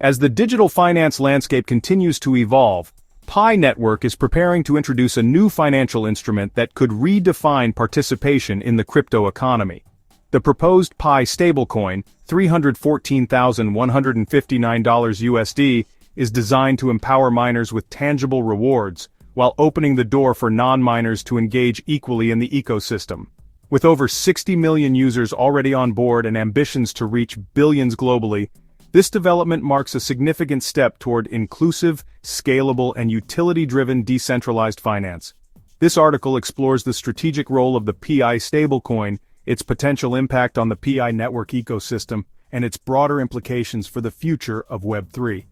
As the digital finance landscape continues to evolve, Pi Network is preparing to introduce a new financial instrument that could redefine participation in the crypto economy. The proposed Pi stablecoin, $314,159 USD, is designed to empower miners with tangible rewards, while opening the door for non-miners to engage equally in the ecosystem. With over 60 million users already on board and ambitions to reach billions globally, this development marks a significant step toward inclusive, scalable, and utility-driven decentralized finance. This article explores the strategic role of the Pi stablecoin, its potential impact on the Pi network ecosystem, and its broader implications for the future of Web3.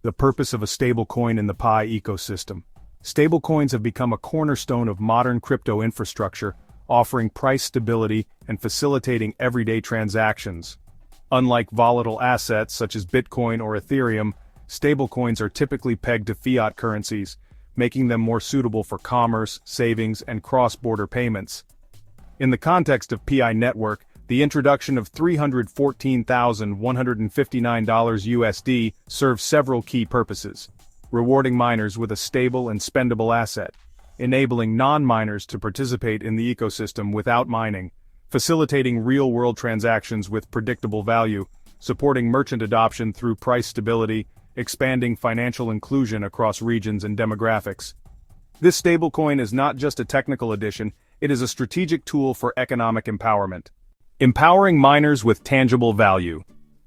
The purpose of a stablecoin in the Pi ecosystem. Stablecoins have become a cornerstone of modern crypto infrastructure, offering price stability and facilitating everyday transactions. Unlike volatile assets such as Bitcoin or Ethereum, stablecoins are typically pegged to fiat currencies, making them more suitable for commerce, savings, and cross-border payments. In the context of Pi Network, the introduction of $314,159 USD serves several key purposes: rewarding miners with a stable and spendable asset, enabling non-miners to participate in the ecosystem without mining, facilitating real-world transactions with predictable value, supporting merchant adoption through price stability, expanding financial inclusion across regions and demographics. This stablecoin is not just a technical addition, it is a strategic tool for economic empowerment. Empowering miners with tangible value.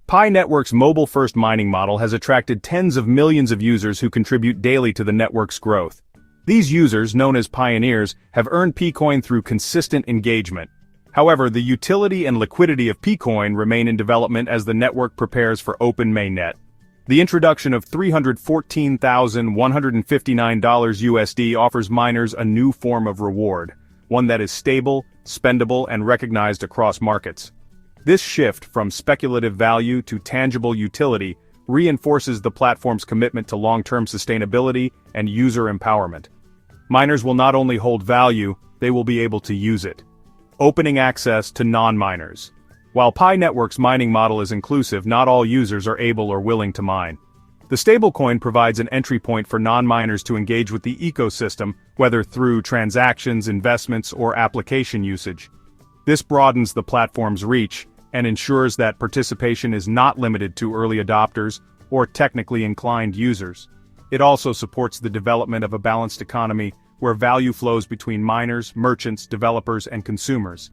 Pi Network's mobile-first mining model has attracted tens of millions of users who contribute daily to the network's growth. These users, known as pioneers, have earned Pcoin through consistent engagement. However, the utility and liquidity of Pcoin remain in development as the network prepares for open mainnet. The introduction of $314,159 USD offers miners a new form of reward, one that is stable, spendable, and recognized across markets. This shift from speculative value to tangible utility reinforces the platform's commitment to long-term sustainability and user empowerment. Miners will not only hold value, they will be able to use it. Opening access to non-miners. While Pi Network's mining model is inclusive, not all users are able or willing to mine. The stablecoin provides an entry point for non-miners to engage with the ecosystem, whether through transactions, investments, or application usage. This broadens the platform's reach and ensures that participation is not limited to early adopters or technically inclined users. It also supports the development of a balanced economy where value flows between miners, merchants, developers, and consumers.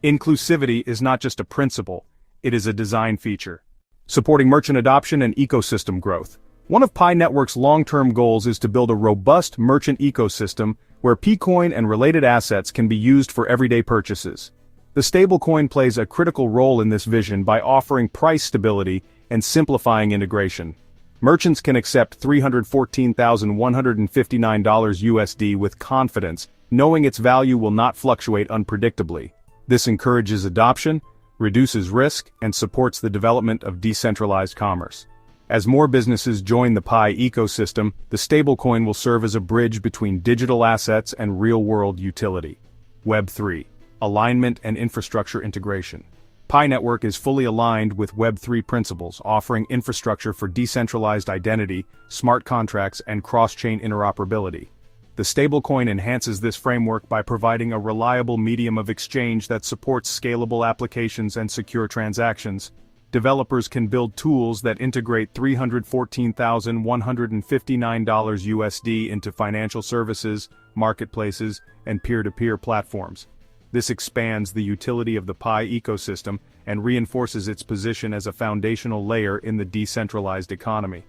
Inclusivity is not just a principle, it is a design feature. Supporting merchant adoption and ecosystem growth. One of Pi Network's long-term goals is to build a robust merchant ecosystem where Pcoin and related assets can be used for everyday purchases. The stablecoin plays a critical role in this vision by offering price stability and simplifying integration. Merchants can accept $314,159 USD with confidence, knowing its value will not fluctuate unpredictably. This encourages adoption, reduces risk, and supports the development of decentralized commerce. As more businesses join the Pi ecosystem, the stablecoin will serve as a bridge between digital assets and real-world utility. Web3. Alignment and infrastructure integration. Pi Network is fully aligned with Web3 principles, offering infrastructure for decentralized identity, smart contracts, and cross-chain interoperability. The stablecoin enhances this framework by providing a reliable medium of exchange that supports scalable applications and secure transactions. Developers can build tools that integrate $314,159 USD into financial services, marketplaces, and peer-to-peer platforms. This expands the utility of the Pi ecosystem and reinforces its position as a foundational layer in the decentralized economy.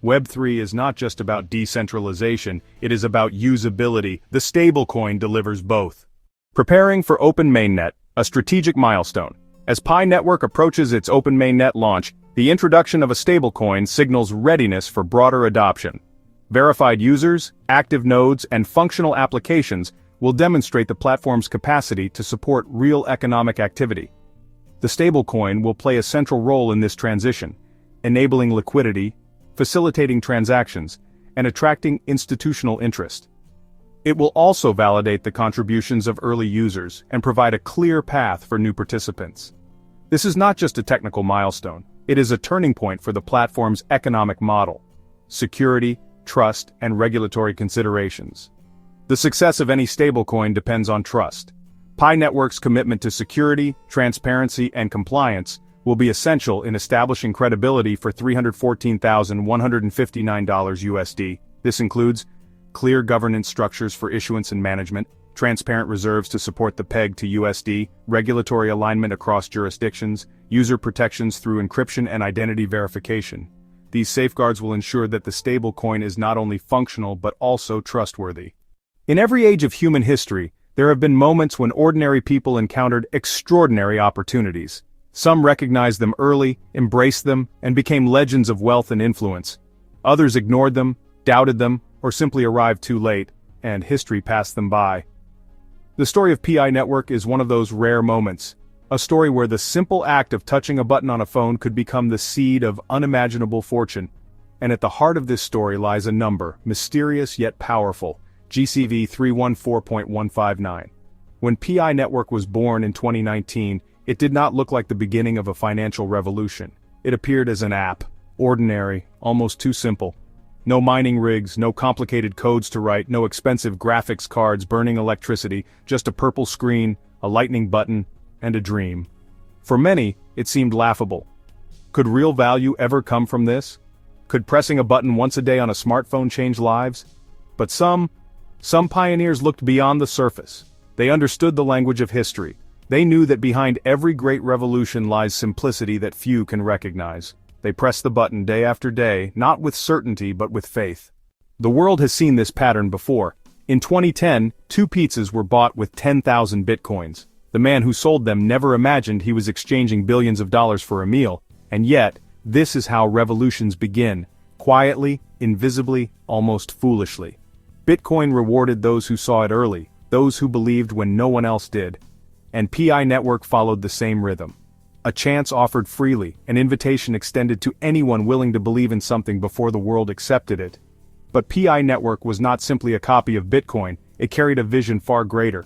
Web3 is not just about decentralization, it is about usability. The stablecoin delivers both. Preparing for open mainnet, a strategic milestone. As Pi Network approaches its open mainnet launch, the introduction of a stablecoin signals readiness for broader adoption. Verified users, active nodes, and functional applications will demonstrate the platform's capacity to support real economic activity. The stablecoin will play a central role in this transition, enabling liquidity, facilitating transactions, and attracting institutional interest. It will also validate the contributions of early users and provide a clear path for new participants. This is not just a technical milestone, It is a turning point for the platform's economic model: security, trust, and regulatory considerations. The success of any stablecoin depends on trust. Pi Network's commitment to security, transparency, and compliance will be essential in establishing credibility for $314,159 USD. This includes clear governance structures for issuance and management, transparent reserves to support the peg to USD, regulatory alignment across jurisdictions, user protections through encryption and identity verification. These safeguards will ensure that the stablecoin is not only functional but also trustworthy. In every age of human history, there have been moments when ordinary people encountered extraordinary opportunities. Some recognized them early, embraced them, and became legends of wealth and influence. Others ignored them, doubted them, or simply arrived too late, and history passed them by. The story of Pi Network is one of those rare moments, a story where the simple act of touching a button on a phone could become the seed of unimaginable fortune. And at the heart of this story lies a number, mysterious yet powerful: GCV 314.159. When Pi Network was born in 2019, it did not look like the beginning of a financial revolution. It appeared as an app, ordinary, almost too simple. No mining rigs, no complicated codes to write, no expensive graphics cards burning electricity, just a purple screen, a lightning button, and a dream. For many, it seemed laughable. Could real value ever come from this? Could pressing a button once a day on a smartphone change lives? But some pioneers looked beyond the surface. They understood the language of history. They knew that behind every great revolution lies simplicity that few can recognize. They pressed the button day after day, not with certainty but with faith. The world has seen this pattern before. In 2010, 2 pizzas were bought with 10,000 bitcoins. The man who sold them never imagined he was exchanging billions of dollars for a meal, and yet, this is how revolutions begin: quietly, invisibly, almost foolishly. Bitcoin rewarded those who saw it early, those who believed when no one else did. And Pi Network followed the same rhythm. A chance offered freely, an invitation extended to anyone willing to believe in something before the world accepted it. But Pi Network was not simply a copy of Bitcoin, it carried a vision far greater.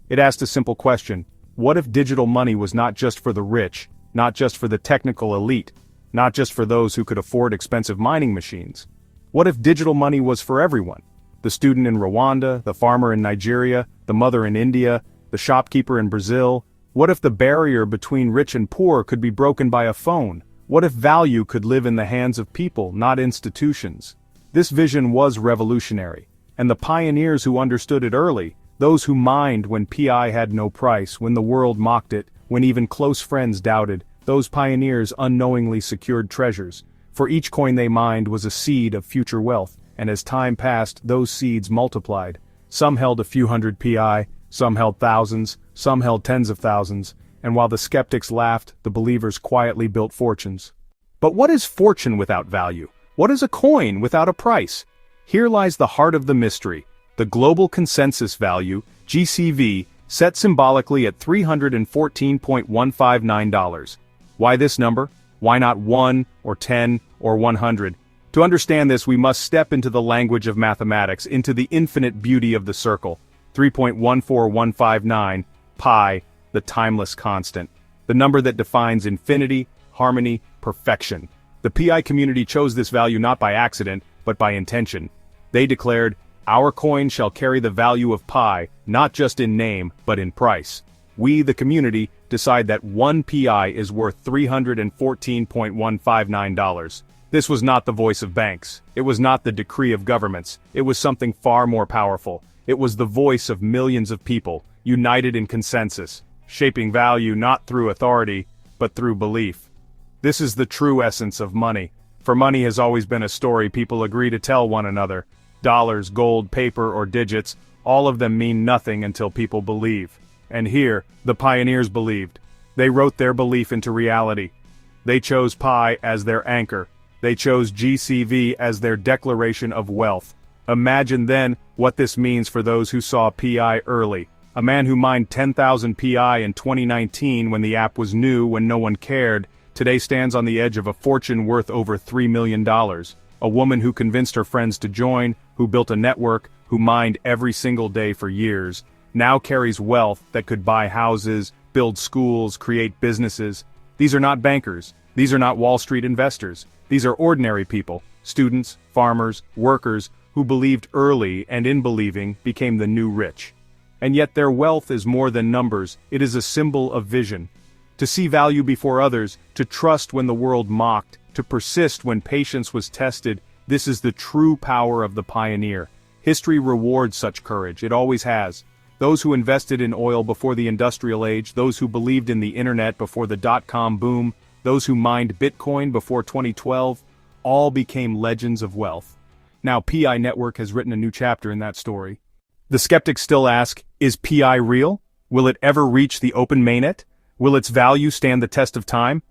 It asked a simple question: what if digital money was not just for the rich, not just for the technical elite, not just for those who could afford expensive mining machines? What if digital money was for everyone? The student in Rwanda, the farmer in Nigeria, the mother in India, the shopkeeper in Brazil. What if the barrier between rich and poor could be broken by a phone? What if value could live in the hands of people, not institutions? This vision was revolutionary, and the pioneers who understood it early, those who mined when Pi had no price, when the world mocked it, when even close friends doubted, those pioneers unknowingly secured treasures. For each coin they mined was a seed of future wealth, and as time passed, those seeds multiplied. Some held a few hundred Pi, some held thousands, some held tens of thousands, and while the skeptics laughed, the believers quietly built fortunes. But what is fortune without value? What is a coin without a price? Here lies the heart of the mystery: the global consensus value, GCV, set symbolically at $314.159. Why this number? Why not 1, or 10, or 100? To understand this, we must step into the language of mathematics, into the infinite beauty of the circle. 3.14159, pi, the timeless constant. The number that defines infinity, harmony, perfection. The Pi community chose this value not by accident, but by intention. They declared, "Our coin shall carry the value of pi, not just in name, but in price." We, the community, decide that 1 Pi is worth $314.159. This was not the voice of banks. It was not the decree of governments. It was something far more powerful. It was the voice of millions of people, united in consensus, shaping value not through authority, but through belief. This is the true essence of money. For money has always been a story people agree to tell one another. Dollars, gold, paper, or digits, all of them mean nothing until people believe. And here, the pioneers believed. They wrote their belief into reality. They chose Pi as their anchor. They chose GCV as their declaration of wealth. Imagine then what this means for those who saw Pi early. A man who mined 10,000 Pi in 2019 when the app was new, when no one cared, today stands on the edge of a fortune worth over $3 million. A woman who convinced her friends to join, who built a network, who mined every single day for years, now carries wealth that could buy houses, build schools, create businesses. These are not bankers. These are not Wall Street investors. These are ordinary people, students, farmers, workers, who believed early and in believing became the new rich. And yet their wealth is more than numbers, it is a symbol of vision. To see value before others, to trust when the world mocked, to persist when patience was tested, this is the true power of the pioneer. History rewards such courage, it always has. Those who invested in oil before the industrial age, those who believed in the internet before the dot-com boom, those who mined Bitcoin before 2012, all became legends of wealth. Now PI Network has written a new chapter in that story. The skeptics still ask, is PI real? Will it ever reach the open mainnet? Will its value stand the test of time?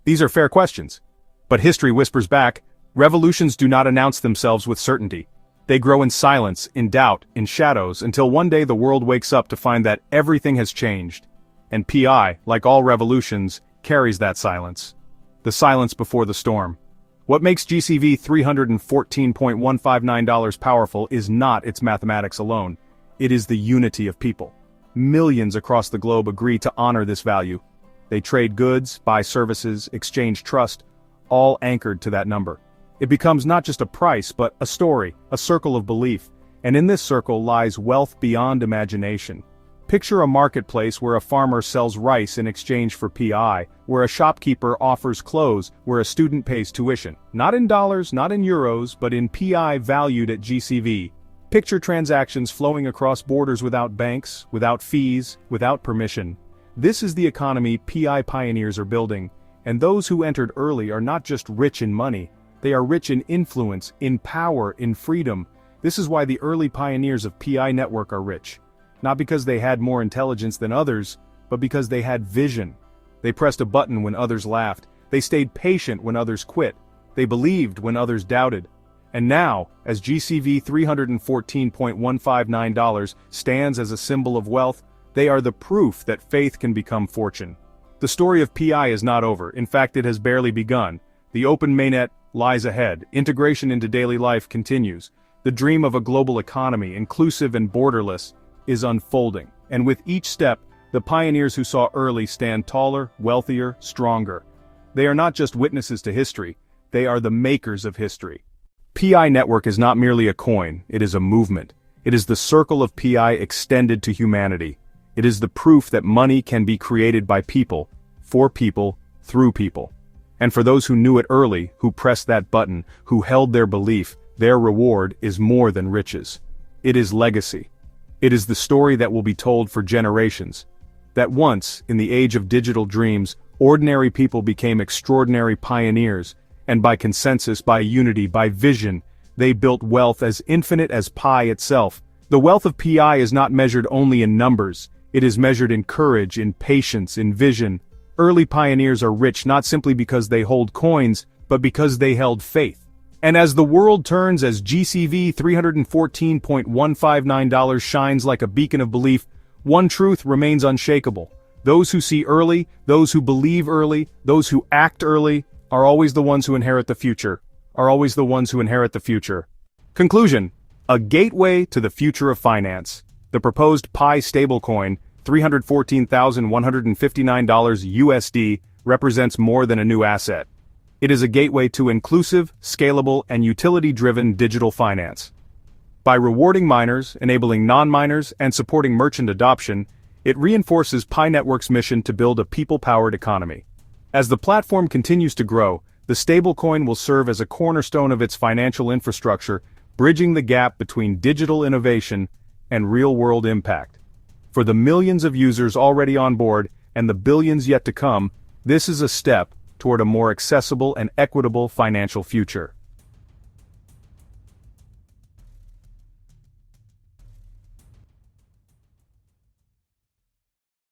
These are fair questions. But history whispers back, revolutions do not announce themselves with certainty. They grow in silence, in doubt, in shadows, until one day the world wakes up to find that everything has changed. And PI, like all revolutions, carries that silence. The silence before the storm. What makes GCV $314.159 powerful is not its mathematics alone. It is the unity of people. Millions across the globe agree to honor this value. They trade goods, buy services, exchange trust, all anchored to that number. It becomes not just a price, but a story, a circle of belief, and in this circle lies wealth beyond imagination. Picture a marketplace where a farmer sells rice in exchange for PI, where a shopkeeper offers clothes, where a student pays tuition, not in dollars, not in euros, but in PI valued at GCV. Picture transactions flowing across borders without banks, without fees, without permission. This is the economy PI pioneers are building, and those who entered early are not just rich in money, they are rich in influence, in power, in freedom. This is why the early pioneers of PI Network are rich. Not because they had more intelligence than others, but because they had vision. They pressed a button when others laughed. They stayed patient when others quit. They believed when others doubted. And now, as GCV $314.159 stands as a symbol of wealth, they are the proof that faith can become fortune. The story of PI is not over. In fact, it has barely begun. The open mainnet lies ahead. Integration into daily life continues. The dream of a global economy, inclusive and borderless, is unfolding. And with each step, the pioneers who saw early stand taller, wealthier, stronger. They are not just witnesses to history, they are the makers of history. PI Network is not merely a coin, it is a movement. It is the circle of PI extended to humanity. It is the proof that money can be created by people, for people, through people. And for those who knew it early, who pressed that button, who held their belief, their reward is more than riches. It is legacy. It is the story that will be told for generations. That once, in the age of digital dreams, ordinary people became extraordinary pioneers, and by consensus, by unity, by vision, they built wealth as infinite as pi itself. The wealth of PI is not measured only in numbers, it is measured in courage, in patience, in vision. Early pioneers are rich not simply because they hold coins, but because they held faith. And as the world turns, as GCV $314.159 shines like a beacon of belief, one truth remains unshakable. Those who see early, those who believe early, those who act early, are always the ones who inherit the future. Conclusion: a gateway to the future of finance. The proposed Pi stablecoin, $314,159 USD, represents more than a new asset. It is a gateway to inclusive, scalable, and utility-driven digital finance. By rewarding miners, enabling non-miners, and supporting merchant adoption, it reinforces Pi Network's mission to build a people-powered economy. As the platform continues to grow, the stablecoin will serve as a cornerstone of its financial infrastructure, bridging the gap between digital innovation and real-world impact. For the millions of users already on board and the billions yet to come, this is a step toward a more accessible and equitable financial future.